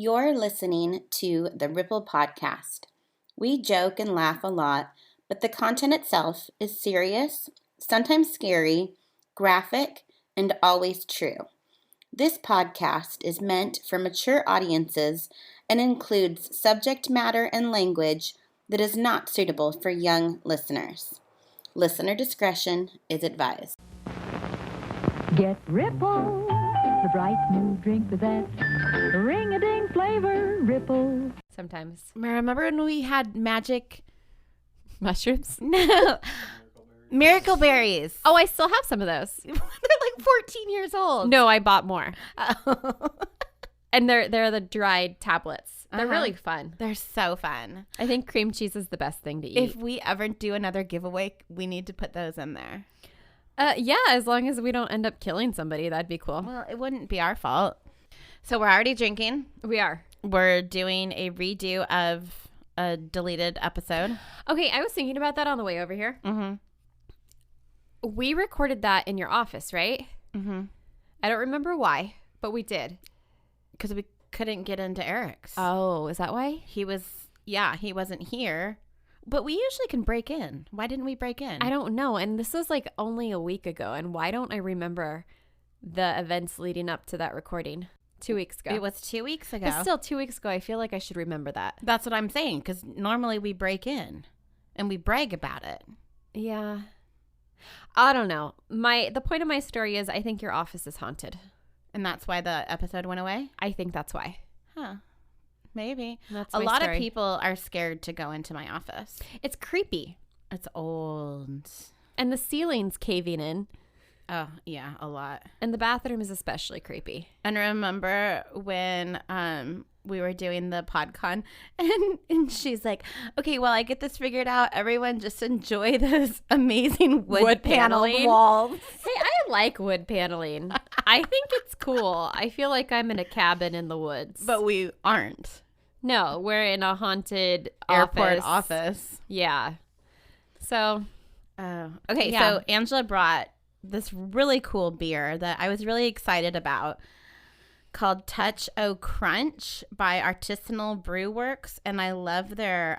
You're listening to the Ripple Podcast. We joke and laugh a lot, but the content itself is serious, sometimes scary, graphic, and always true. This podcast is meant for mature audiences and includes subject matter and language that is not suitable for young listeners. Listener discretion is advised. Get Ripple, the bright new drink with that ring-a-ding flavor. Ripple. Sometimes. Remember when we had magic Mushrooms? No. Miracle berries. Oh, I still have some of those. They're like 14 years old. No, I bought more. And they're the dried tablets. They're really fun. They're so fun. I think cream cheese is the best thing to eat. If we ever do another giveaway, we need to put those in there. Yeah, as long as we don't end up killing somebody, that'd be cool. Well, it wouldn't be our fault. So we're already drinking. We are. We're doing a redo of a deleted episode. Okay, I was thinking about that on the way over here. Mm-hmm. We recorded that in your office, right? Mm-hmm. I don't remember why, but we did. Because we couldn't get into Eric's. Oh, is that why? He wasn't here. But we usually can break in. Why didn't we break in? I don't know. And this was like only a week ago. And why don't I remember the events leading up to that recording? 2 weeks ago. It was 2 weeks ago. It's still 2 weeks ago. I feel like I should remember that. That's what I'm saying. Because normally we break in and we brag about it. Yeah. I don't know. The point of my story is I think your office is haunted. And that's why the episode went away? I think that's why. Huh. Maybe. That's a my lot story. of people are scared to go into my office. It's creepy. It's old. And the ceiling's caving in. Oh, yeah, a lot. And the bathroom is especially creepy. And remember when we were doing the PodCon and she's like, okay, well, I get this figured out. Everyone just enjoy those amazing wood paneling walls. Hey, I like wood paneling. I think it's cool. I feel like I'm in a cabin in the woods. But we aren't. No, we're in a haunted Airport office. Yeah. So. Okay, yeah. So Angela brought this really cool beer that I was really excited about called Touch O Crunch by Artisanal Brew Works. And I love their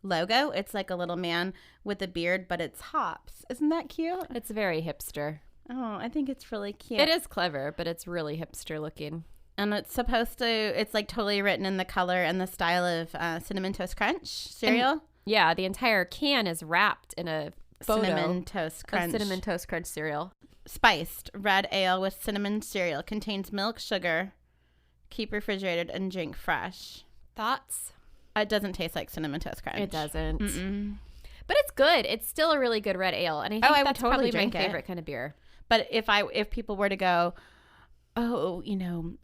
logo. It's like a little man with a beard, but it's hops. Isn't that cute? It's very hipster. Oh, I think it's really cute. It is clever, but it's really hipster looking. And it's it's like totally written in the color and the style of Cinnamon Toast Crunch cereal. And, yeah, the entire can is wrapped in a photo Cinnamon Toast Crunch. Cinnamon Toast Crunch cereal. Spiced red ale with cinnamon cereal. Contains milk, sugar. Keep refrigerated and drink fresh. Thoughts? It doesn't taste like Cinnamon Toast Crunch. It doesn't. Mm-mm. But it's good. It's still a really good red ale. And I think I would that's totally probably my drink it. favorite kind of beer. But if people were to go, oh,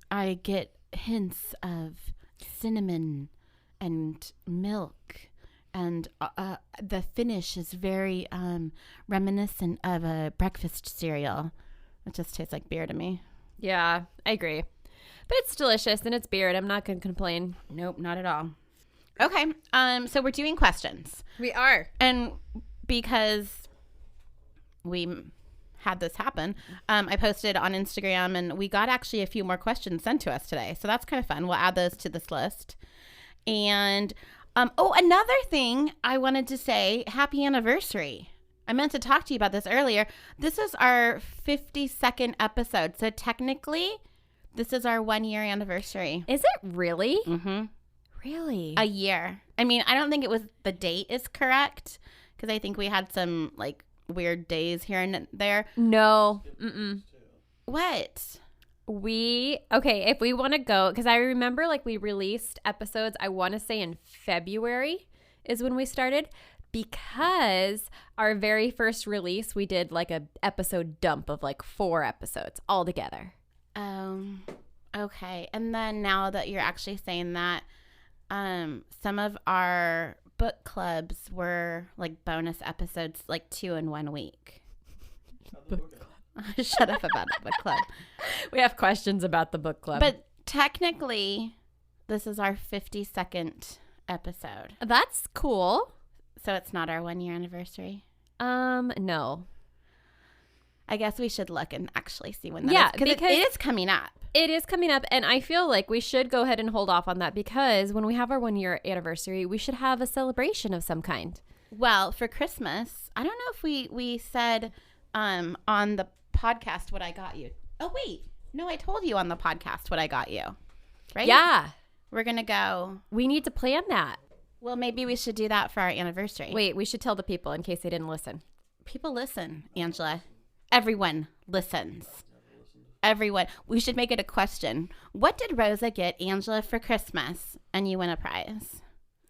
I get hints of cinnamon and milk, and the finish is very reminiscent of a breakfast cereal. It just tastes like beer to me. Yeah, I agree. But it's delicious and it's beer and I'm not going to complain. Nope, not at all. Okay, so we're doing questions. We are. And because we had this happen, I posted on Instagram and we got actually a few more questions sent to us today. So that's kind of fun. We'll add those to this list. And, another thing I wanted to say, happy anniversary. I meant to talk to you about this earlier. This is our 52nd episode. So technically, this is our 1 year anniversary. Is it really? Mm-hmm. Really? A year. I mean, I don't think the date is correct because I think we had some like weird days here and there. No. Mm-mm. What? If we want to go, because I remember like we released episodes, I want to say in February is when we started, because our very first release, we did like a episode dump of like 4 episodes all together. Okay. And then now that you're actually saying that, some of our book clubs were like bonus episodes, like 2 in 1 week. Shut up about the book club. We have questions about the book club. But technically, this is our 52nd episode. That's cool. So it's not our 1 year anniversary? No. I guess we should look and actually see when that is. Because it is coming up. It is coming up, and I feel like we should go ahead and hold off on that because when we have our 1-year anniversary, we should have a celebration of some kind. Well, for Christmas, I don't know if we said on the podcast what I got you. Oh, wait. No, I told you on the podcast what I got you. Right? Yeah. We're going to go. We need to plan that. Well, maybe we should do that for our anniversary. Wait, we should tell the people in case they didn't listen. People listen, Angela. Everyone listens. Everyone. We should make it a question. What did Rosa get Angela for Christmas? And you win a prize.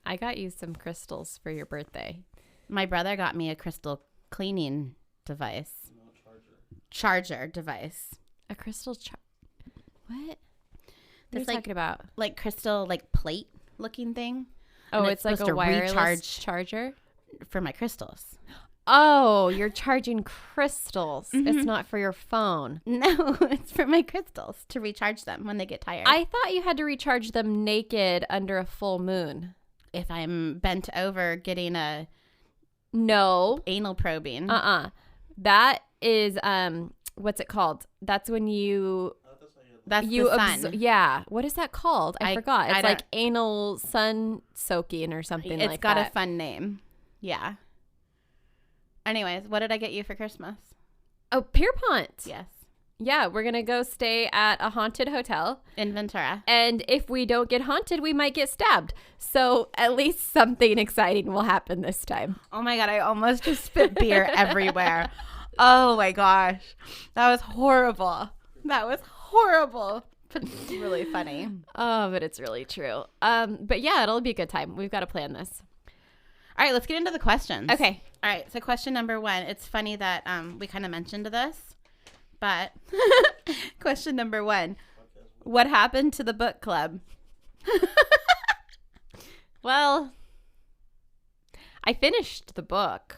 I got you some crystals for your birthday. My brother got me a crystal cleaning device. Charger device. A crystal What? What This are you talking about? Like crystal, like plate looking thing. Oh, And it's like supposed a to wireless recharge charger? for my crystals. Oh, you're charging crystals. It's not for your phone. No, it's for my crystals to recharge them when they get tired. I thought you had to recharge them naked under a full moon. If I'm bent over getting a No. anal probing. That is what's it called? That's when you That's the sun. yeah. What is that called? I forgot. It's I like don't- anal sun soaking or something like that. It's got a fun name. Yeah. Anyways, what did I get you for Christmas? Oh, Pierpont. Yes. Yeah, we're going to go stay at a haunted hotel. In Ventura. And if we don't get haunted, we might get stabbed. So at least something exciting will happen this time. Oh my God, I almost just spit beer everywhere. Oh my gosh. That was horrible. But it's really funny. Oh, but it's really true. But yeah, it'll be a good time. We've got to plan this. All right, let's get into the questions. Okay. All right, so question number 1. It's funny that we kind of mentioned this, but question number 1. What happened to the book club? Well, I finished the book.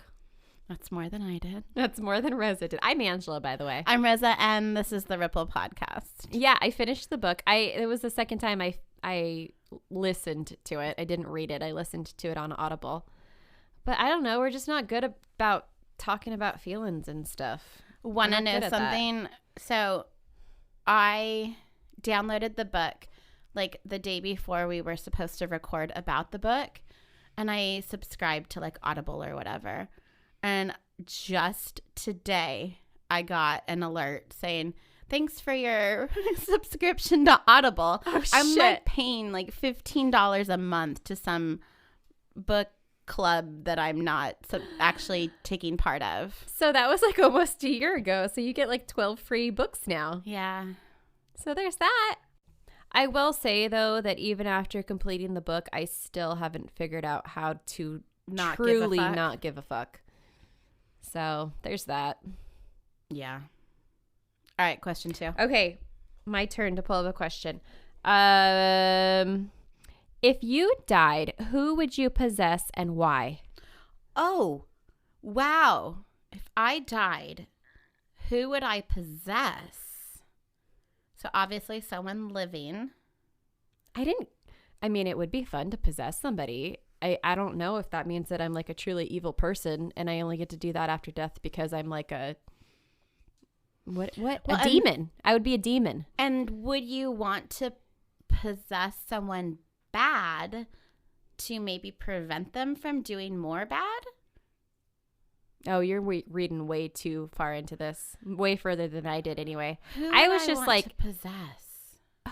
That's more than I did. That's more than Rosa did. I'm Angela, by the way. I'm Rosa, and this is the Ripple Podcast. Yeah, I finished the book. It was the second time I listened to it. I didn't read it. I listened to it on Audible. But I don't know. We're just not good about talking about feelings and stuff. Want to We're not know good at that. something? So I downloaded the book like the day before we were supposed to record about the book, and I subscribed to like Audible or whatever. And just today, I got an alert saying, thanks for your subscription to Audible. Oh, I'm shit. like paying like $15 a month to some book club that I'm not actually taking part of. So that was like almost a year ago. So you get like 12 free books now. Yeah. So there's that. I will say, though, that even after completing the book, I still haven't figured out how to Not truly give a fuck. not give a fuck. So there's that. Yeah. All right, question 2. Okay, my turn to pull up a question. If you died, who would you possess and why? Oh, wow. If I died, who would I possess? So obviously someone living. I mean, it would be fun to possess somebody. I don't know if that means that I'm like a truly evil person and I only get to do that after death because I'm like a demon. I would be a demon. And would you want to possess someone bad to maybe prevent them from doing more bad? Oh, you're reading way too far into this. Way further than I did anyway. Who I would was just want like, to possess?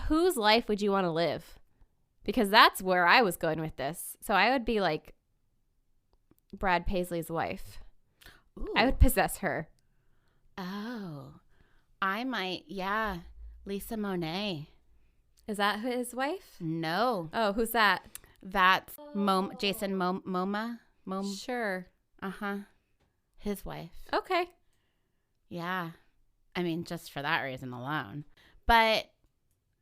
whose life would you want to live? Because that's where I was going with this. So I would be like Brad Paisley's wife. Ooh. I would possess her. Oh, I might. Yeah, Lisa Monet. Is that his wife? No, Oh, who's that? that's Jason Momoa. Sure. His wife. Okay. Yeah. I mean, just for that reason alone. But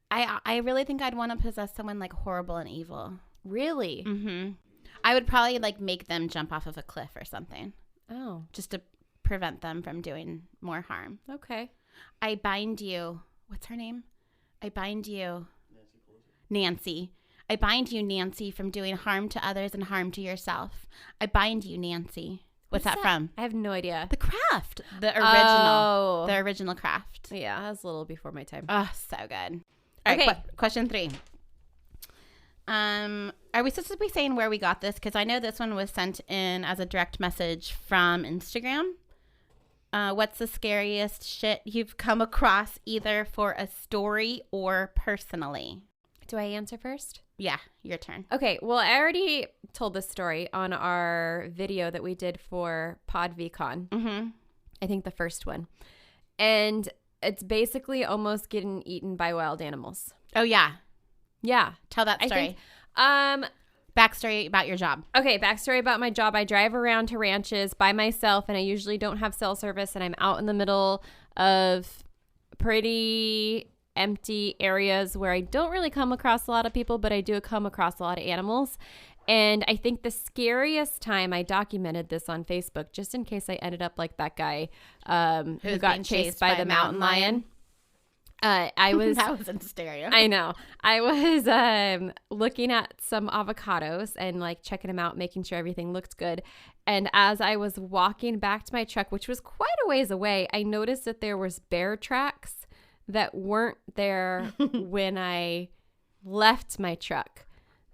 I really think I'd want to possess someone like horrible and evil. Really? Mm-hmm. I would probably like make them jump off of a cliff or something Oh, just to prevent them from doing more harm. okay. I bind you. What's her name? I bind you. Nancy. I bind you, Nancy, from doing harm to others and harm to yourself. I bind you, Nancy. What's that from? I have no idea. The Craft. The original. Oh. The original Craft. Yeah, that was a little before my time. Oh, so good. All right, Okay. question 3. Are we supposed to be saying where we got this? Because I know this one was sent in as a direct message from Instagram. What's the scariest shit you've come across, either for a story or personally? Do I answer first? Yeah, your turn. Okay, well, I already told this story on our video that we did for PodVCon. Mm-hmm. I think the first one. And it's basically almost getting eaten by wild animals. Oh, yeah. Yeah. Tell that I story. think, Backstory about your job. okay, backstory about my job. I drive around to ranches by myself, and I usually don't have cell service, and I'm out in the middle of pretty empty areas where I don't really come across a lot of people, but I do come across a lot of animals. And I think the scariest time, I documented this on Facebook just in case I ended up like that guy who Who's got being chased by the mountain lion. I was That was in stereo. I know. I was looking at some avocados and like checking them out, making sure everything looked good. And as I was walking back to my truck, which was quite a ways away, I noticed that there was bear tracks that weren't there when I left my truck.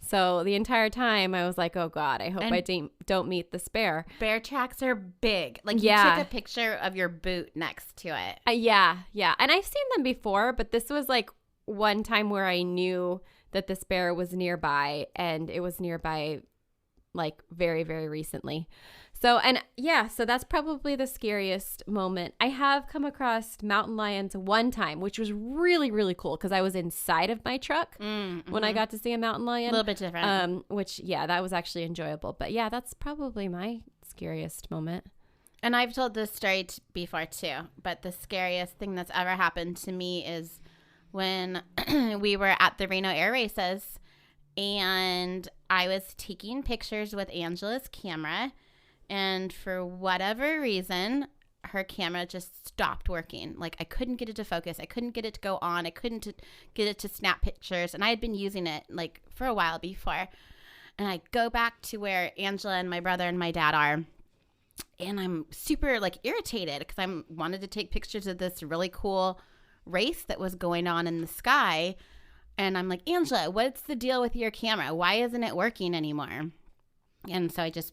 So the entire time I was like, oh God, I hope I don't meet this bear. Bear tracks are big. Like, Yeah. you took a picture of your boot next to it. Yeah. And I've seen them before, but this was like one time where I knew that this bear was nearby, and it was nearby like very, very recently. So that's probably the scariest moment. I have come across mountain lions one time, which was really, really cool because I was inside of my truck when I got to see a mountain lion. A little bit different. That was actually enjoyable. But yeah, that's probably my scariest moment. And I've told this story before too, but the scariest thing that's ever happened to me is when we were at the Reno Air Races, and I was taking pictures with Angela's camera, and for whatever reason, her camera just stopped working. Like, I couldn't get it to focus. I couldn't get it to go on. I couldn't get it to snap pictures. And I had been using it like for a while before. And I go back to where Angela and my brother and my dad are. And I'm super like irritated because I wanted to take pictures of this really cool race that was going on in the sky. And I'm like, Angela, what's the deal with your camera? Why isn't it working anymore? And so I just,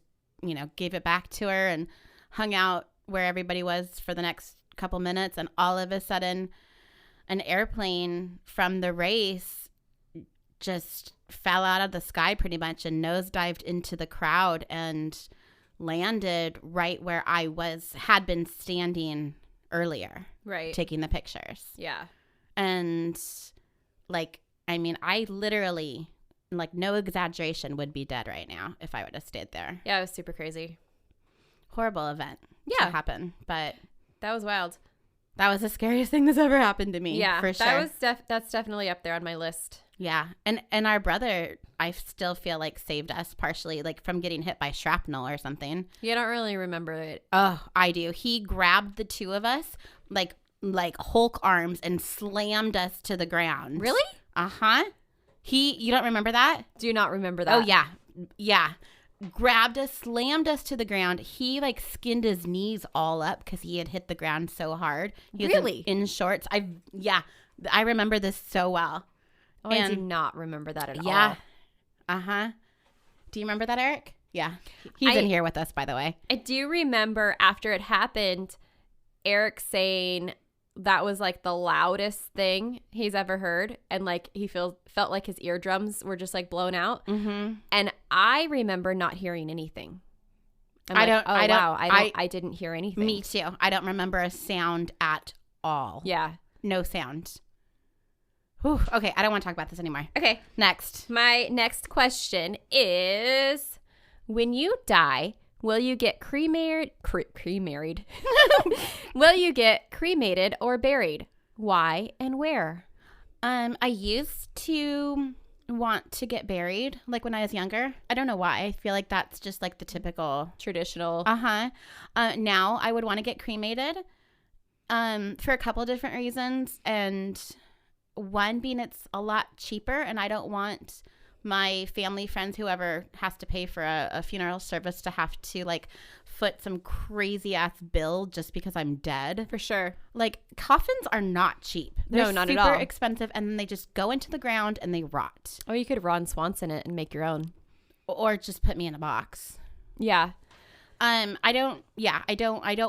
gave it back to her and hung out where everybody was for the next couple minutes. And all of a sudden, an airplane from the race just fell out of the sky pretty much and nosedived into the crowd and landed right where I had been standing earlier. Right. Taking the pictures. Yeah. And I literally, like, no exaggeration, would be dead right now if I would have stayed there. Yeah, it was super crazy. Horrible event to happen, but That was wild. that was the scariest thing that's ever happened to me. Yeah, for sure. That's definitely up there on my list. Yeah, and our brother, I still feel like, saved us partially, like, from getting hit by shrapnel or something. You don't really remember it. Oh, I do. He grabbed the two of us like Hulk arms and slammed us to the ground. Really? Uh-huh. You don't remember that? Do not remember that. Oh, yeah. Yeah. Grabbed us, slammed us to the ground. He like skinned his knees all up because he had hit the ground so hard. He was Really? in shorts. I remember this so well. Oh, I do not remember that at all. Yeah. Uh-huh. Do you remember that, Eric? Yeah. He's in here with us, by the way. I do remember after it happened, Eric saying that was like the loudest thing he's ever heard, and like he felt like his eardrums were just like blown out. Mm-hmm. And I remember not hearing anything. I didn't hear anything. Me too. I don't remember a sound at all. Yeah. No sound. Whew. Okay, I don't want to talk about this anymore. Okay. Next. My next question is, when you die, will you get cremated? Will you get cremated or buried? Why and where? I used to want to get buried, like when I was younger. I don't know why. I feel like that's just like the typical Traditional. Now I would want to get cremated, for a couple of different reasons, and one being it's a lot cheaper, and I don't want my family, friends, whoever has to pay for a funeral service to have to like foot some crazy ass bill just because I'm dead. For sure. Like, coffins are not cheap. They're No, not at super all. expensive, and then they just go into the ground and they rot. Or you could Ron Swanson it and make your own. Or just put me in a box. Yeah. I don't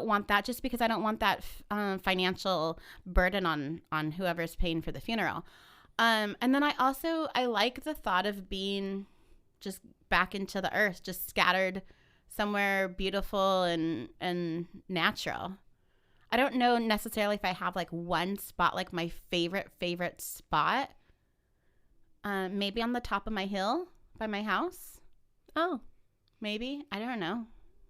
want that, just because I don't want that financial burden on whoever's paying for the funeral. And then I like the thought of being just back into the earth, just scattered somewhere beautiful and natural. I don't know necessarily if I have like one spot, like my favorite spot. Maybe on the top of my hill by my house. Oh, Maybe. I don't know.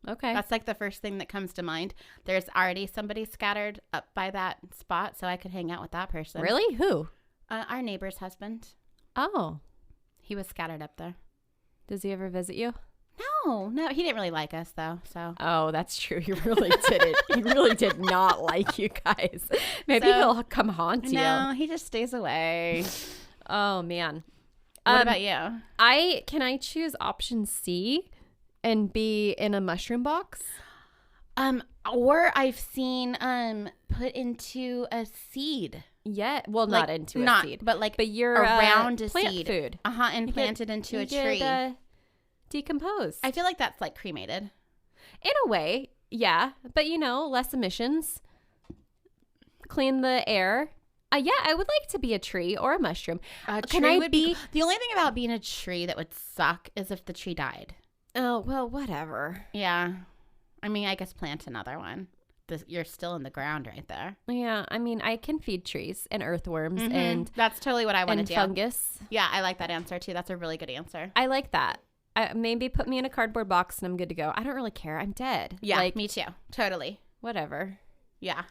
okay. That's like the first thing that comes to mind. There's already somebody scattered up by that spot, so I could hang out with that person. Really? Who? Our neighbor's husband. Oh. He was scattered up there. Does he ever visit you? No, he didn't really like us though. So Oh, that's true. He really didn't. He really did not like you guys. Maybe So- he'll come haunt you. no, he just stays away. Oh, man. What about you? Can I choose option C and be in a mushroom box? Or I've seen put into a seed. Yeah. Well, Like, not into a seed. but you're around a plant seed. food. And You planted get- into you a get, tree. Decomposed. I feel like that's like cremated. In a way, yeah. But, less emissions. Clean the air. Yeah, I would like to be a tree or a mushroom. A Can tree I would be- the only thing about being a tree that would suck is if the tree died. Oh, well, whatever. Yeah. I mean, I guess plant another one. You're still in the ground right there. Yeah, I mean, I can feed trees and earthworms and That's totally what I want to do. fungus. Yeah, I like that answer too. That's a really good answer. I like that. Maybe put me in a cardboard box and I'm good to go. I don't really care. I'm dead. Yeah, Like, me too. Totally. whatever. Yeah.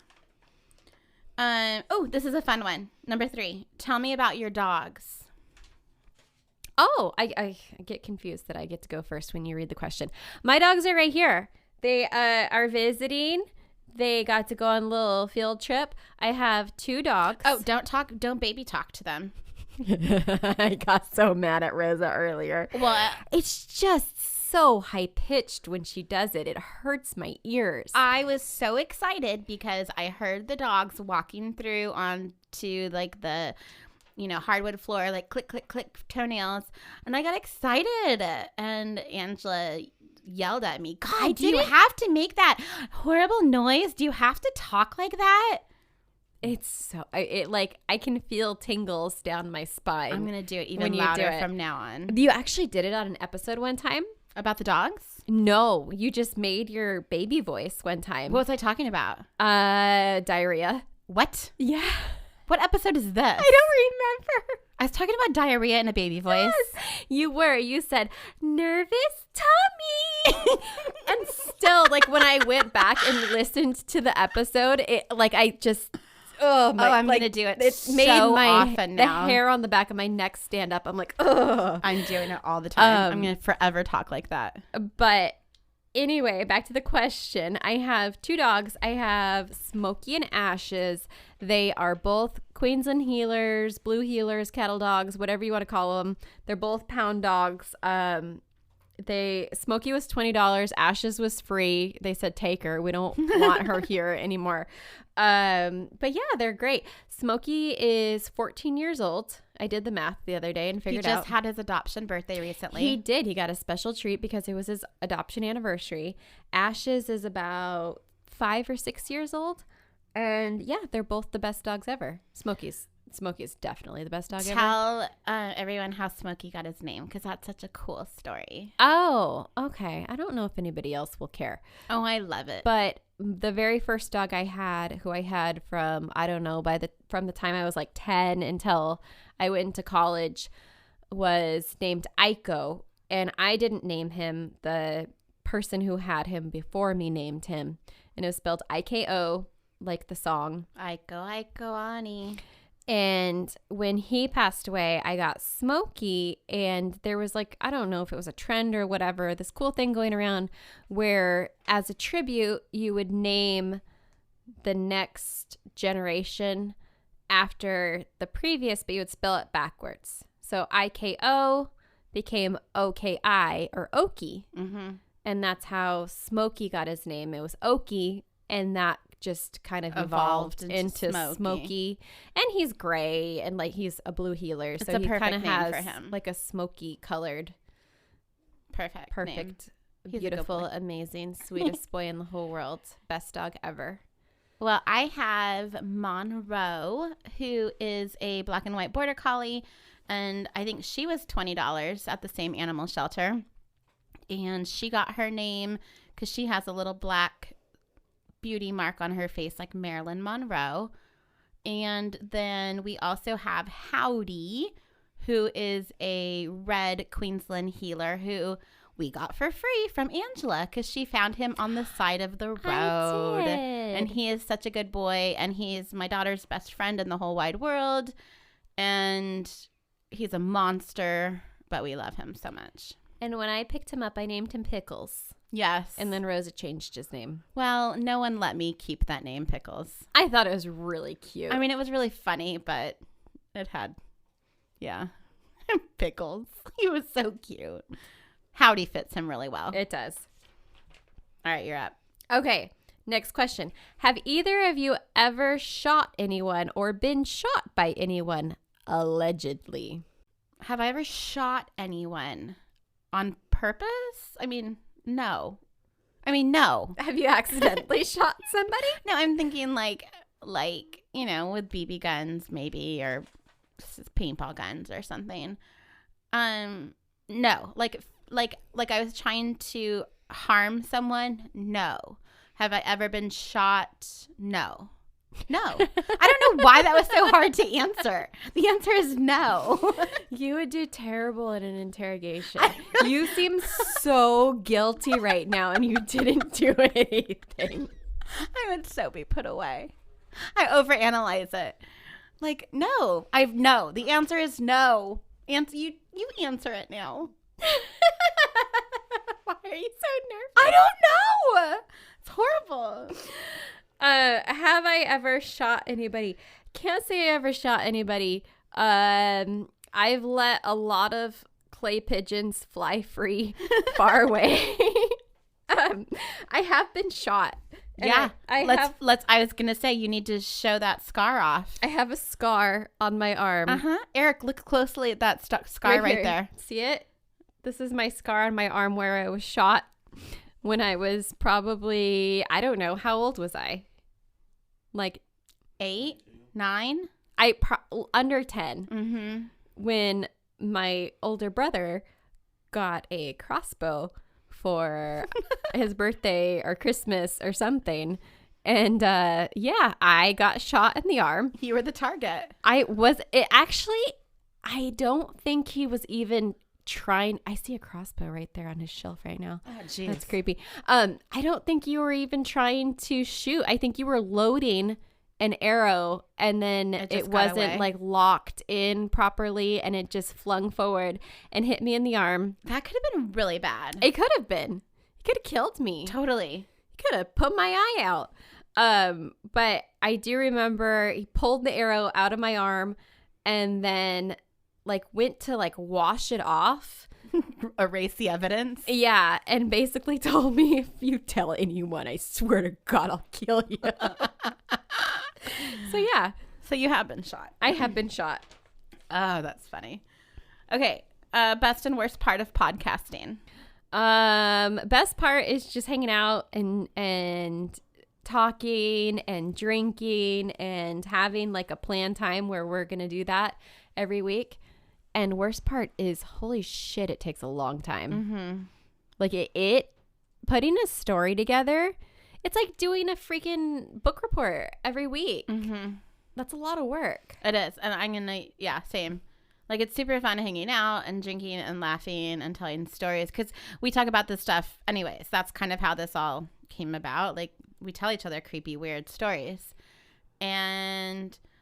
Oh, this is a fun one. Number 3. Tell me about your dogs. Oh, I get confused that I get to go first when you read the question. My dogs are right here. They are visiting. They got to go on a little field trip. I have 2 dogs. Oh, don't baby talk to them. I got so mad at Rosa earlier. Well, It's just so high-pitched when she does it. It hurts my ears. I was so excited because I heard the dogs walking through onto like the hardwood floor, like click, click, click toenails. And I got excited. And Angela yelled at me, God, do you have to make that horrible noise? Do you have to talk like that? It's so, I can feel tingles down my spine. I'm going to do it even when you do louder it. from now on. You actually did it on an episode one time? About the dogs? No, you just made your baby voice one time. What was I talking about? Diarrhea. What? Yeah. What episode is this? I don't remember. I was talking about diarrhea in a baby voice. Yes, you were. You said, nervous tummy. And still, like, when I went back and listened to the episode, I'm going to do it so often now. The hair on the back of my neck stand up. I'm like, ugh. I'm doing it all the time. I'm going to forever talk like that. But anyway, back to the question. I have 2 dogs. I have Smokey and Ashes. They are both Queensland healers, blue healers, cattle dogs, whatever you want to call them. They're both pound dogs. Smokey was $20. Ashes was free. They said, take her. We don't want her here anymore. But yeah, they're great. Smokey is 14 years old. I did the math the other day and figured out. He just had his adoption birthday recently. He did. He got a special treat because it was his adoption anniversary. Ashes is about 5 or 6 years old. And yeah, they're both the best dogs ever. Smokey's definitely the best dog ever. Tell everyone how Smokey got his name, because that's such a cool story. Oh, okay. I don't know if anybody else will care. Oh, I love it. But the very first dog I had, who I had from, I don't know, from the time I was like 10 until I went into college, was named Aiko. And I didn't name him. The person who had him before me named him. And it was spelled Iko, like the song. Aiko Ani. And when he passed away, I got Smokey, and there was like, I don't know if it was a trend or whatever, this cool thing going around where as a tribute, you would name the next generation after the previous, but you would spell it backwards. So Iko, became OKI or Okie. Mm-hmm. And that's how Smokey got his name. It was Okie, and that just kind of evolved into Smokey. And he's gray, and like he's a blue healer, It's so a he kind perfect of name has for him. like a smoky colored, Perfect, name. He's a good beautiful, boy. amazing, sweetest boy in the whole world, best dog ever. Well, I have Monroe, who is a black and white border collie, and I think she was $20 at the same animal shelter. And she got her name because she has a little black beauty mark on her face like Marilyn Monroe. And then we also have Howdy, who is a red Queensland healer who we got for free from Angela because she found him on the side of the road. I did. And he is such a good boy, and he's my daughter's best friend in the whole wide world. And he's a monster, but we love him so much. And when I picked him up, I named him Pickles. Yes. And then Rosa changed his name. Well, no one let me keep that name, Pickles. I thought it was really cute. I mean, it was really funny, but it had, Pickles. He was so cute. Howdy fits him really well. It does. All right, you're up. Okay, next question. Have either of you ever shot anyone or been shot by anyone, allegedly? Have I ever shot anyone on purpose? I mean, no. No. Have you accidentally shot somebody? No, I'm thinking like with BB guns maybe, or paintball guns or something. No. Like I was trying to harm someone? No. Have I ever been shot? No. I don't know why that was so hard to answer. The answer is no. You would do terrible in an interrogation. You seem so guilty right now, and you didn't do anything. I would so be put away. I overanalyze it. Like, no. No. The answer is no. You answer it now. Why are you so nervous? I don't know. It's horrible. Have I ever shot anybody? Can't say I ever shot anybody. I've let a lot of clay pigeons fly free far away. I have been shot. Yeah. I was going to say, you need to show that scar off. I have a scar on my arm. Eric, look closely at that scar right here. there. See it? This is my scar on my arm where I was shot when I was probably, I don't know, how old was I? Like 8, 9? Under 10. Mm-hmm. When my older brother got a crossbow for his birthday or Christmas or something. And I got shot in the arm. You were the target. I don't think he was even trying. I see a crossbow right there on his shelf right now. Oh, jeez. That's creepy. I don't think you were even trying to shoot. I think you were loading an arrow, and then it wasn't like locked in properly, and it just flung forward and hit me in the arm. That could have been really bad. It could have been. It could have killed me. Totally. It could have put my eye out. But I do remember he pulled the arrow out of my arm and then like went to like wash it off. Erase the evidence. Yeah, and basically told me, if you tell anyone, I swear to God, I'll kill you. So yeah. So you have been shot. I have been shot. Oh, that's funny. Okay. Best and worst part of podcasting. Best part is just hanging out and talking and drinking and having like a planned time where we're gonna do that every week. And worst part is, holy shit, it takes a long time. Mm-hmm. Like it putting a story together, it's like doing a freaking book report every week. Mm-hmm. That's a lot of work. It is. And same. Like, it's super fun hanging out and drinking and laughing and telling stories because we talk about this stuff anyways. That's kind of how this all came about. Like, we tell each other creepy, weird stories.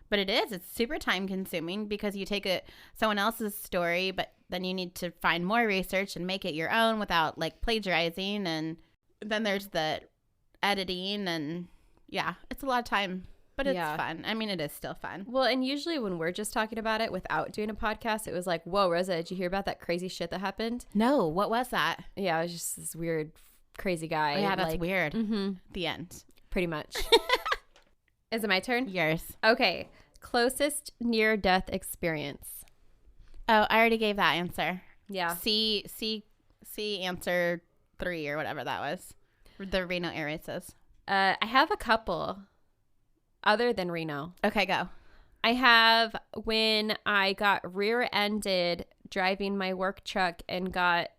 But it's super time consuming because you take someone else's story, but then you need to find more research and make it your own without like plagiarizing. And then there's the editing, and yeah, it's a lot of time. But it's Yeah. fun. I mean, it is still fun. Well, and usually when we're just talking about it without doing a podcast, it was like, whoa, Rosa, did you hear about that crazy shit that happened? No, what was that? Yeah, it was just this weird, crazy guy. Oh, yeah, that's like, weird. Mm-hmm. The end. Pretty much. Is it my turn? Yours. Okay. Closest near-death experience. Oh, I already gave that answer. Yeah. C answer 3 or whatever that was. The Reno air races. I have a couple other than Reno. Okay, go. I have when I got rear-ended driving my work truck and got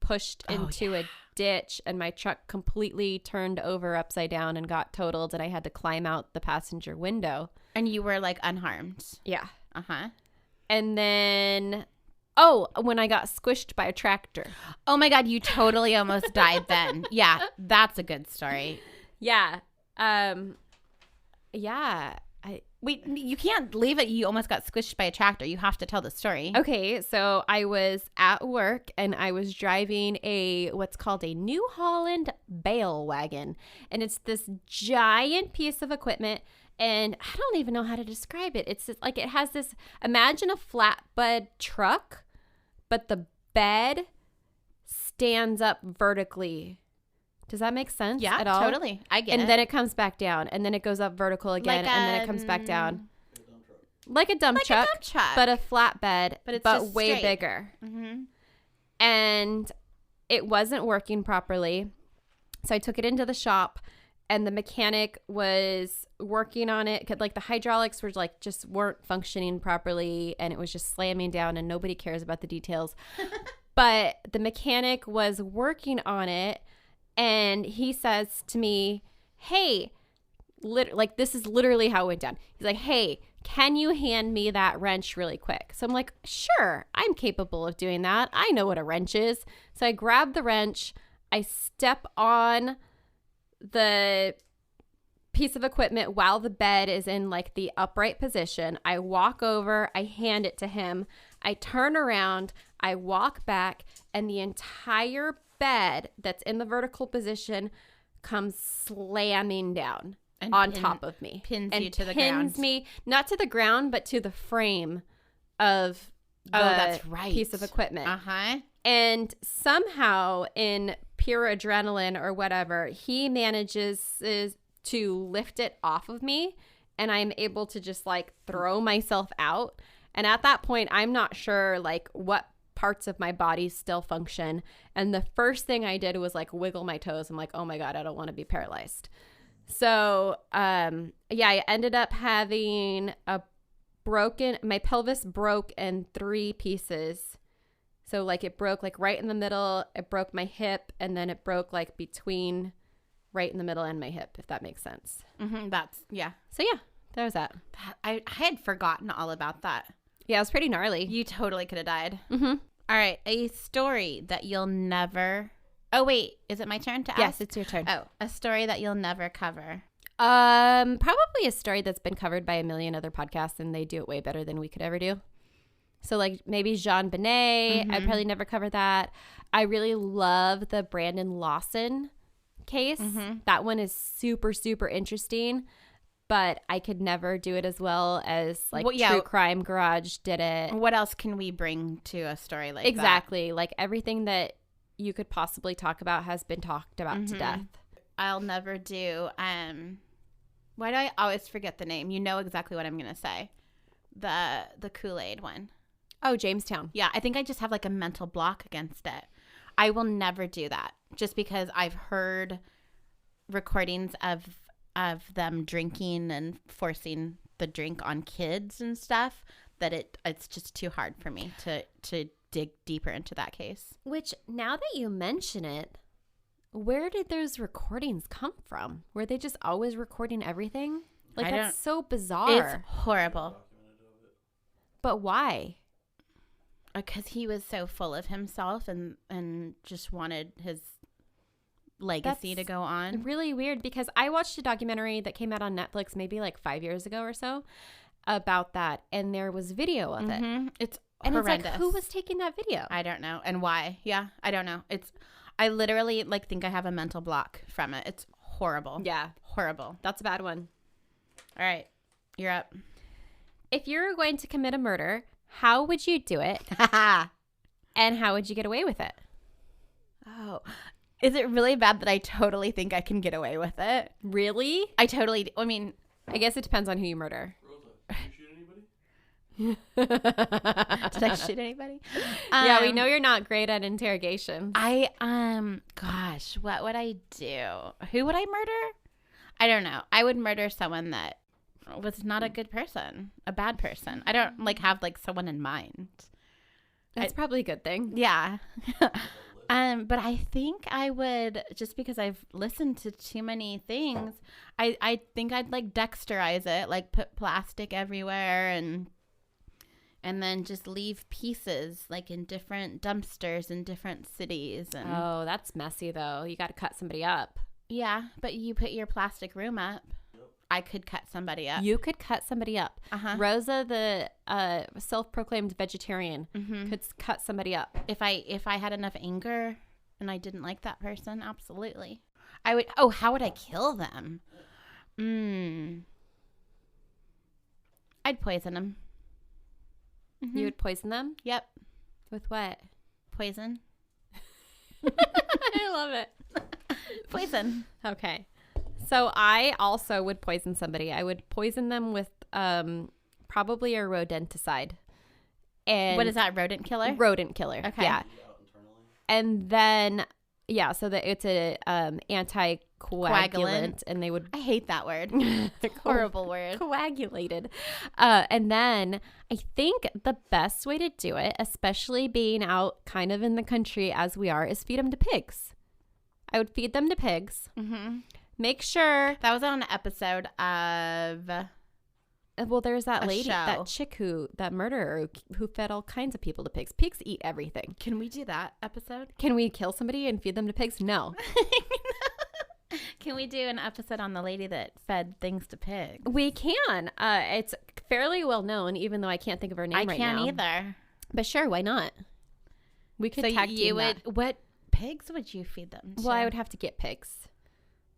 pushed into a ditch, and my truck completely turned over upside down and got totaled, and I had to climb out the passenger window. And you were like unharmed. Yeah. Uh-huh. And then, when I got squished by a tractor. Oh my God, you totally almost died then. Yeah, that's a good story. Yeah. Yeah. Wait, you can't leave it. You almost got squished by a tractor. You have to tell the story. Okay, so I was at work and I was driving what's called a New Holland bale wagon. And it's this giant piece of equipment. And I don't even know how to describe it. It's just, like it has this, imagine a flatbed truck, but the bed stands up vertically. Does that make sense at all? Totally. I get it. And then it comes back down, and then it goes up vertical again, Like, and then it comes back down. Like a dump Like truck, a dump truck. but a flatbed, But it's but just way straight. bigger. Mm-hmm. And it wasn't working properly. So I took it into the shop, and the mechanic was working on it. Like the hydraulics were like just weren't functioning properly, and it was just slamming down, and nobody cares about the details. But the mechanic was working on it, and he says to me, hey, like this is literally how it went down. He's like, hey, can you hand me that wrench really quick? So I'm like, sure, I'm capable of doing that. I know what a wrench is. So I grab the wrench, I step on the piece of equipment while the bed is in like the upright position. I walk over, I hand it to him. I turn around, I walk back, and the entire bed that's in the vertical position comes slamming down And on top of me. Pins and you to the pins ground. me, not to the ground, but to the frame of the that's right. piece of equipment. Uh-huh. And somehow, in pure adrenaline or whatever, he manages to lift it off of me, and I'm able to just like throw myself out. And at that point, I'm not sure like what parts of my body still function. And the first thing I did was like wiggle my toes. I'm like, oh my God, I don't want to be paralyzed. So, I ended up having my pelvis broke in 3 pieces. So like it broke like right in the middle, it broke my hip, and then it broke like between right in the middle and my hip, if that makes sense. Mm-hmm. Yeah. So yeah, there was that. I had forgotten all about that. Yeah, it was pretty gnarly. You totally could have died. Mm-hmm. All right. A story that you'll never... Oh, wait. Is it my turn to ask? Yes, it's your turn. Oh, a story that you'll never cover. Probably a story that's been covered by a million other podcasts, and they do it way better than we could ever do. So like maybe Jean Benet, I'd probably never cover that. I really love the Brandon Lawson case. That one is super, super interesting, but I could never do it as well as like True Crime Garage did it. What else can we bring to a story like Exactly. Like everything that you could possibly talk about has been talked about to death. I'll never do... why do I always forget the name? You know exactly what I'm going to say. The Kool-Aid one. Oh, Jamestown. Yeah, I think I just have like a mental block against it. I will never do that just because I've heard recordings of them drinking and forcing the drink on kids and stuff that it's just too hard for me to dig deeper into that case. Which, now that you mention it, where did those recordings come from? Were they just always recording everything? Like, that's so bizarre. It's horrible. But why? Because he was so full of himself and just wanted his legacy to go on. Really weird, because I watched a documentary that came out on Netflix maybe like 5 years ago or so about that, and there was video of it. It's and horrendous. It's like, who was taking that video? I don't know. And why? Yeah, I don't know. I literally think I have a mental block from it. It's horrible. Yeah. Horrible. That's a bad one. All right. You're up. If you were going to commit a murder, how would you do it? And how would you get away with it? Oh. Is it really bad that I totally think I can get away with it? Really? I mean, I guess it depends on who you murder. Rosa, did you shoot anybody? did I shoot anybody? Yeah, we know you're not great at interrogations. Gosh, what would I do? Who would I murder? I don't know. I would murder someone that was not a good person, a bad person. I don't have someone in mind. That's probably a good thing. Yeah. But I think I would, just because I've listened to too many things, I think I'd Dexterize it, put plastic everywhere and then just leave pieces in different dumpsters in different cities. And Oh, that's messy though. You got to cut somebody up. yeah, but you put your plastic room up. I could cut somebody up. You could cut somebody up. Uh-huh. Rosa, the self-proclaimed vegetarian, could cut somebody up. If I had enough anger and I didn't like that person, absolutely. I would. Oh, how would I kill them? I'd poison them. You would poison them? Yep. With what? Poison. I love it. Poison. Okay. So I also would poison somebody. I would poison them with probably a rodenticide. And What is that? Rodent killer? Rodent killer. Okay. Yeah. And then so that it's a anticoagulant, and they would I hate that word. It's a horrible word. coagulated. And then I think the best way to do it, especially being out kind of in the country as we are, is feed them to pigs. I would feed them to pigs. Mm-hmm. Make sure. That was on an episode of. Well, there's that A lady, show. that chick that murderer who fed all kinds of people to pigs. Pigs eat everything. Can we do that episode? Can we kill somebody and feed them to pigs? No. Can we do an episode on the lady that fed things to pigs? We can. It's fairly well known, even though I can't think of her name I right can't now. either. But sure, why not? We could So tag you team would. that. What pigs would you feed them to? Well, I would have to get pigs,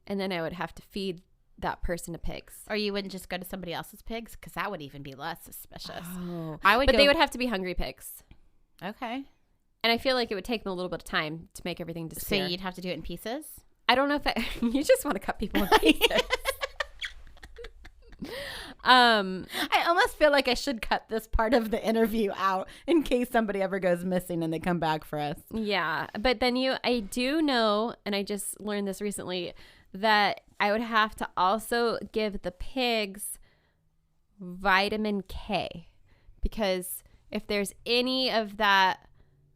and then I would have to feed that person to pigs. Or you wouldn't just go to somebody else's pigs, because that would even be less suspicious. Oh. I would. But go, they would have to be hungry pigs, Okay. and I feel like it would take them a little bit of time to make everything So disappear. you'd have to do it in pieces. I don't know if you just want to cut people in pieces. I almost feel like I should cut this part of the interview out in case somebody ever goes missing and they come back for us. Yeah, but then I do know, and I just learned this recently, that I would have to also give the pigs vitamin K, because if there's any of that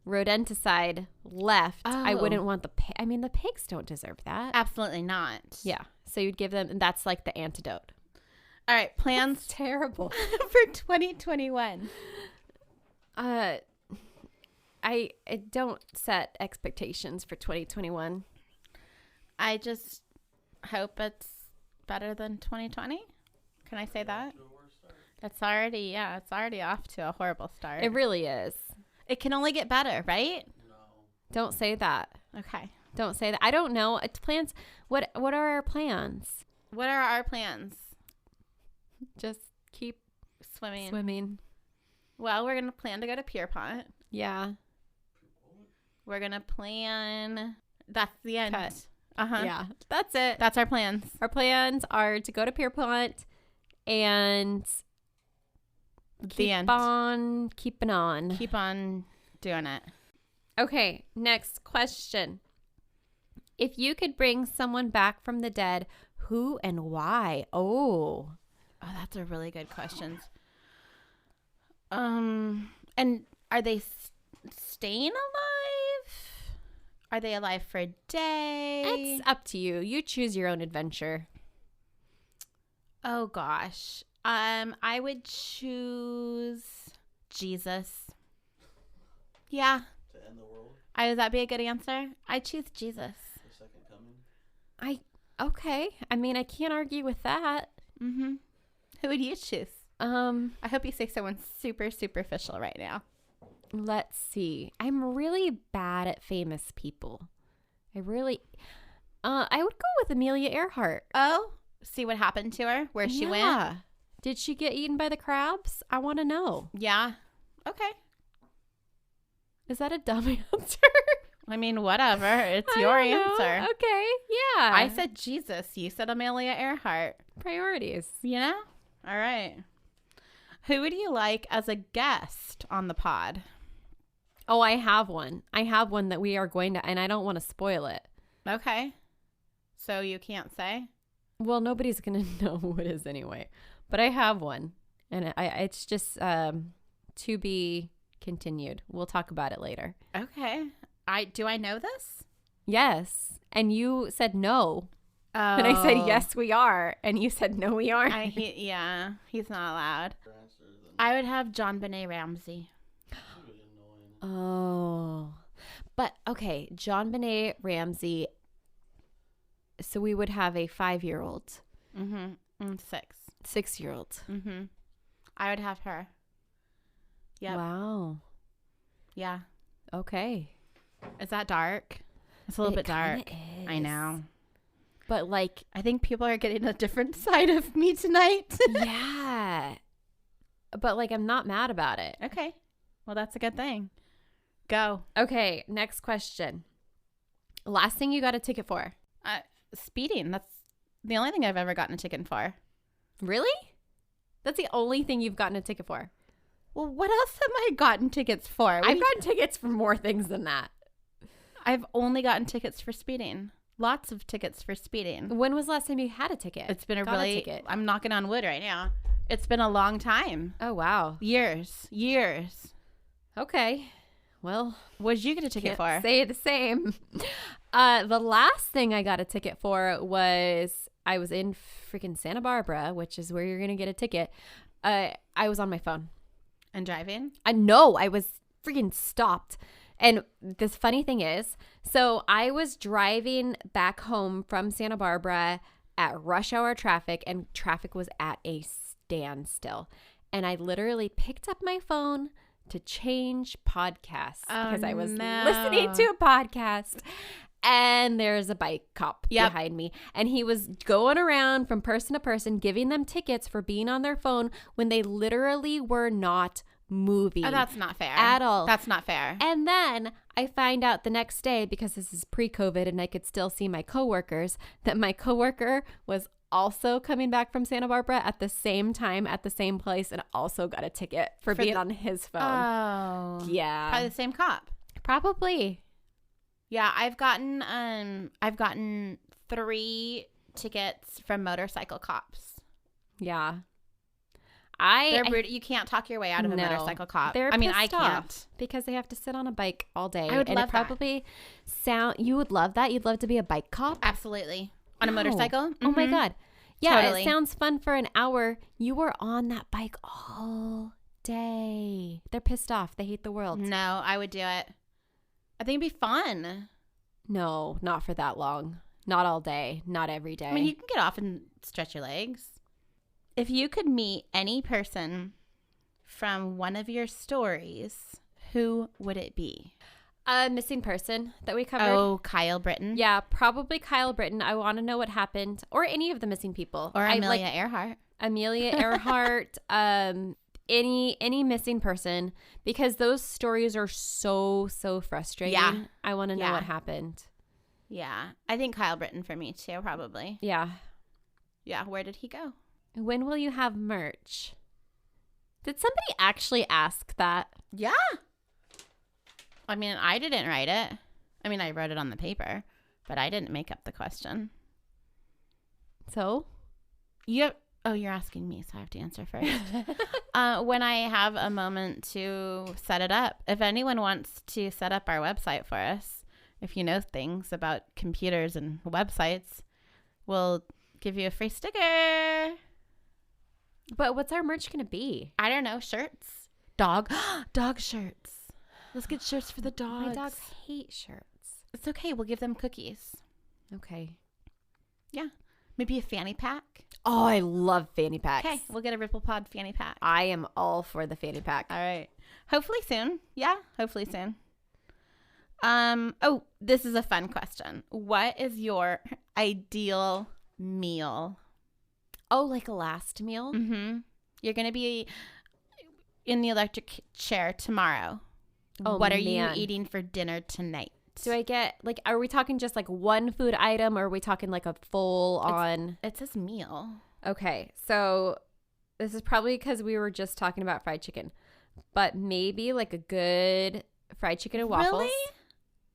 rodenticide left, I Oh. wouldn't want the the pigs don't deserve that. Absolutely not. Yeah, so you'd give them, and that's the antidote. All right. Plans Terrible. for 2021. I don't set expectations for 2021. I just hope it's better than 2020. Can I say that? It's already off to a horrible start. It really is. It can only get better, right? Don't say that. Okay. Don't say that. I don't know. It's plans. What are our plans? What are our plans? Just keep Swimming. swimming. Well, we're going to plan to go to Pierpont. Yeah. We're going to plan. That's the end. Cut. Uh-huh. Yeah. That's it. That's our plans. Our plans are to go to Pierpont and The keep end. on keeping on. Keep on doing it. Okay. Next question. If you could bring someone back from the dead, who and why? Oh, that's a really good question. And are they staying alive? Are they alive for a day? it's up to you. You choose your own adventure. Oh gosh. I would choose Jesus. Yeah. To end the world, Would that be a good answer? I choose Jesus. the second coming. Okay. I can't argue with that. Mm-hmm. Who would you choose? I hope you say someone super superficial right now. Let's see. I'm really bad at famous people. I would go with Amelia Earhart. Oh, See what happened to her, where she went? Yeah. Did she get eaten by the crabs? I want to know. Yeah. Okay. Is that a dumb answer? I mean, whatever. It's I your don't know. answer. Okay. Yeah. I said Jesus. You said Amelia Earhart. priorities. You know? All right. Who would you like as a guest on the pod? Oh, I have one. I have one that we are going to, and I don't want to spoil it. Okay. So you can't say? Well, nobody's going to know who it is anyway. But I have one. And it's just to be continued. We'll talk about it later. Okay. Do I know this? Yes. And you said no. Oh. And I said, yes, we are. And you said, no, we aren't. Yeah, he's not allowed. Faster than I would have John Benet Ramsey. really annoying. Oh. But, okay, John Benet Ramsey. So we would have a 5-year-old, Mm-hmm. 6. 6-year-old. Mm-hmm. I would have her. Yep. Wow. Yeah. Okay. Is that dark? It's a little bit dark. Kinda I is. know. But, like, I think people are getting a different side of me tonight. yeah. But, like, I'm not mad about it. Okay. Well, that's a good thing. Go. Okay, next question. Last thing you got a ticket for? Speeding. That's the only thing I've ever gotten a ticket for. Really? That's the only thing you've gotten a ticket for? Well, what else have I gotten tickets for? I've gotten tickets for more things than that. I've only gotten tickets for speeding. Lots of tickets for speeding. When was the last time you had a ticket? It's been Got a ticket. I'm knocking on wood right now. It's been a long time. Oh, wow. Years. Okay. Well, What did you get a ticket can't for? say the same. The last thing I got a ticket for was I was in freaking Santa Barbara, which is where you're going to get a ticket. I was on my phone. And driving? I know I was freaking stopped. And this funny thing is, so I was driving back home from Santa Barbara at rush hour traffic, and traffic was at a standstill. And I literally picked up my phone to change podcasts because I was listening to a podcast. And there's a bike cop behind me. And he was going around from person to person, giving them tickets for being on their phone when they literally were not moving. Oh, that's not fair. At all. That's not fair. And then I find out the next day, because this is pre-COVID and I could still see my coworkers, that my coworker was also coming back from Santa Barbara at the same time at the same place and also got a ticket for being on his phone. Oh. Yeah. Probably the same cop. Probably. Yeah, I've gotten 3 tickets from motorcycle cops. Yeah. They're rude. You can't talk your way out of a No. motorcycle cop. They're I mean, I pissed off can't. because they have to sit on a bike all day. I would and love it probably you would love that. You'd love to be a bike cop. Absolutely. On a Wow. motorcycle? Oh my Mhm. God. Yeah, Totally. it sounds fun for an hour. You were on that bike all day. They're pissed off. They hate the world. No, I would do it. I think it'd be fun. No, not for that long. Not all day. Not every day. I mean, you can get off and stretch your legs. If you could meet any person from one of your stories, who would it be? A missing person that we covered. Oh, Kyle Britton. Yeah, probably Kyle Britton. I want to know what happened, or any of the missing people, Or I Amelia Earhart. Amelia Earhart. Any missing person, because those stories are so frustrating. Yeah. I want to know Yeah. what happened. Yeah. I think Kyle Britton for me too, probably. Yeah. Yeah. Where did he go? When will you have merch? Did somebody actually ask that? Yeah. I mean, I didn't write it. I mean, I wrote it on the paper, but I didn't make up the question. So? You're asking me, so I have to answer first. When I have a moment to set it up. If anyone wants to set up our website for us, if you know things about computers and websites, we'll give you a free sticker. But what's our merch going to be? I don't know, shirts. Dog shirts. Let's get shirts for the dogs. My dogs hate shirts. It's okay. We'll give them cookies. Okay. Yeah. Maybe a fanny pack. Oh, I love fanny packs. Okay. We'll get a Ripple Pod fanny pack. I am all for the fanny pack. All right. Hopefully soon. Yeah. Hopefully soon. Oh, this is a fun question. What is your ideal meal? Oh, like a last meal? Mm-hmm. You're going to be in the electric chair tomorrow. Oh, what are you man. eating for dinner tonight? Do I get, like, are we talking just like one food item, or are we talking like a full on? It says meal. Okay, so this is probably because we were just talking about fried chicken, but maybe like a good fried chicken and waffles. Really?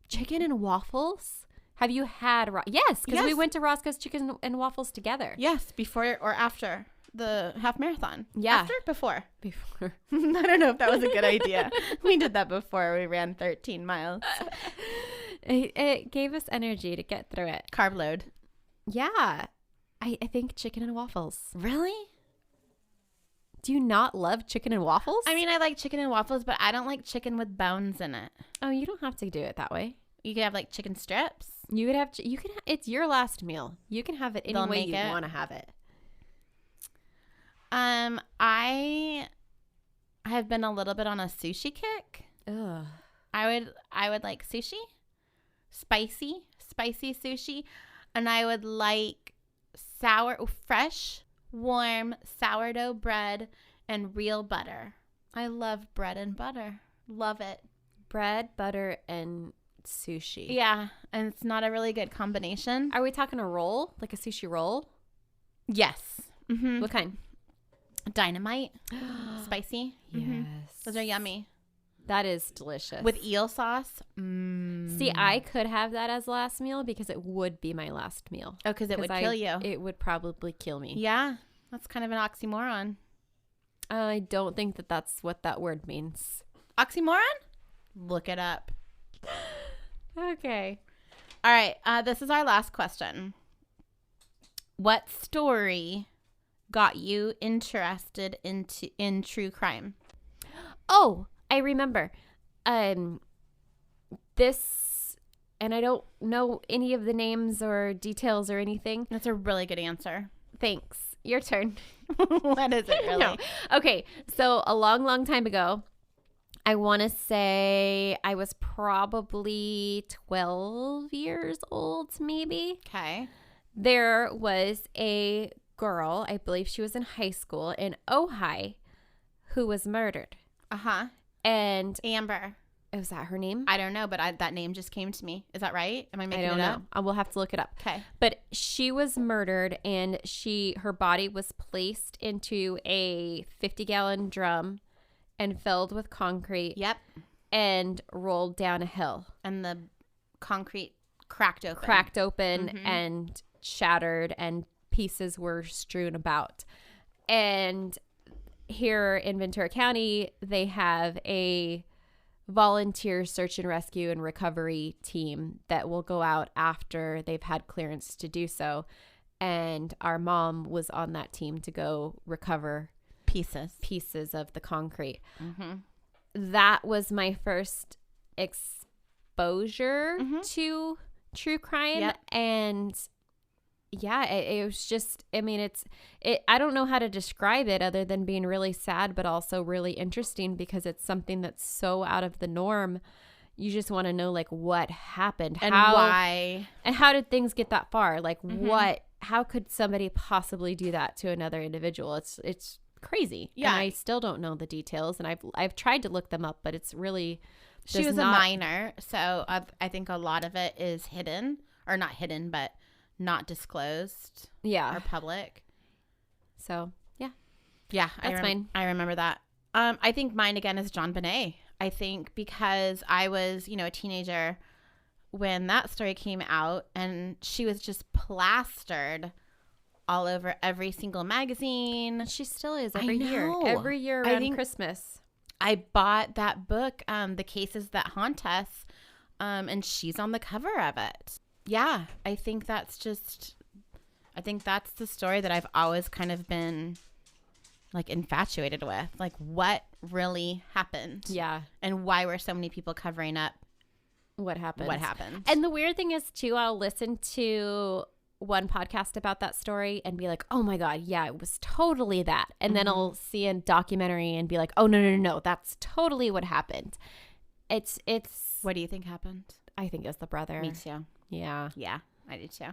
Chicken and waffles? Have you had? Yes, because we Yes. went to Roscoe's Chicken and Waffles together. Yes, before or after the half marathon. Yeah. After? Before. Before. I don't know if that was a good idea. We did that before we ran 13 miles. It gave us energy to get through it. Carb load. Yeah. I think chicken and waffles. Really? Do you not love chicken and waffles? I mean, I like chicken and waffles, but I don't like chicken with bones in it. Oh, you don't have to do it that way. You could have like chicken strips. You could have, it's your last meal. You can have it any They'll way make you it. want to have it. I have been a little bit on a sushi kick. Ugh. I would like sushi, spicy sushi, and I would like fresh, warm sourdough bread and real butter. I love bread and butter. Love it. Bread, butter, and sushi. Yeah, and it's not a really good combination. Are we talking a roll? Like a sushi roll? Yes. Mm-hmm. What kind? Dynamite, spicy. Mhm. Yes. Those are yummy. That is delicious. With eel sauce. Mm. See, I could have that as last meal because it would be my last meal. Oh, because it would kill you. It would probably kill me. Yeah, that's kind of an oxymoron. I don't think that that's what that word means. Oxymoron? Look it up. Okay. All right, this is our last question. What story got you interested in true crime? Oh, I remember. This, and I don't know any of the names or details or anything. That's a really good answer. Thanks. Your turn. What is it really? No. Okay. So a long, long time ago, I want to say I was probably 12 years old, maybe. Okay. There was a girl, I believe she was in high school in Ojai, who was murdered. Uh-huh. And Amber. was that her name? I don't know, but that name just came to me. Is that right? Am I making I don't it know. up? I will have to look it up. Okay. But she was murdered, and her body was placed into a 50-gallon drum and filled with concrete. Yep. And rolled down a hill. And the concrete cracked open. Mm-hmm. And shattered, and pieces were strewn about. And here in Ventura County, they have a volunteer search and rescue and recovery team that will go out after they've had clearance to do so. And our mom was on that team to go recover pieces of the concrete. Mm-hmm. That was my first exposure to true crime. Yep. And yeah, it was just, I mean, I don't know how to describe it other than being really sad, but also really interesting because it's something that's so out of the norm. You just want to know, like, what happened And why. And how did things get that far? Like, how could somebody possibly do that to another individual? It's crazy. Yeah. And I still don't know the details, and I've tried to look them up, but it's really She was a minor, so I think a lot of it is hidden, or not hidden, but not disclosed or public. So, yeah. Yeah, That's mine. I remember that. I think mine again is John Bonet. I think because I was, a teenager when that story came out, and she was just plastered all over every single magazine. She still is I every year. know. Every year I around think- Christmas. I bought that book, The Cases That Haunt Us, and she's on the cover of it. Yeah, I think that's the story that I've always kind of been like infatuated with. Like, what really happened? Yeah. And why were so many people covering up What happened? And the weird thing is, too, I'll listen to one podcast about that story and be like, oh my God, yeah, it was totally that. And then I'll see a documentary and be like, oh, no, that's totally what happened. It's what do you think happened? I think it's the brother. Me too. Yeah. Yeah, I do too.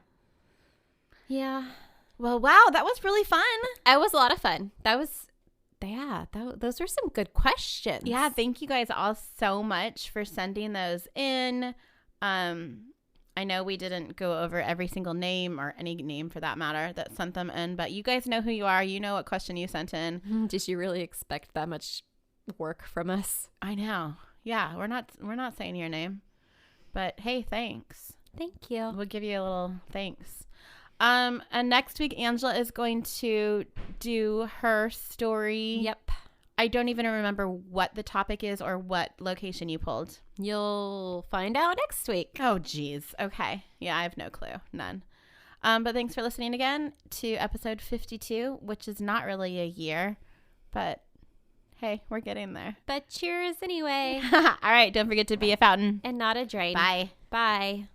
Yeah. Well, wow, that was really fun. It was a lot of fun. Those were some good questions. Yeah, thank you guys all so much for sending those in. I know we didn't go over every single name or any name for that matter that sent them in, but you guys know who you are. You know what question you sent in. Did you really expect that much work from us? I know. Yeah, we're not saying your name, but hey, thanks. Thank you. We'll give you a little thanks. And next week, Angela is going to do her story. Yep. I don't even remember what the topic is or what location you pulled. You'll find out next week. Oh, geez. Okay. Yeah, I have no clue. None. But thanks for listening again to episode 52, which is not really a year, but hey, we're getting there. But cheers anyway. All right. Don't forget to be a fountain. And not a drain. Bye. Bye.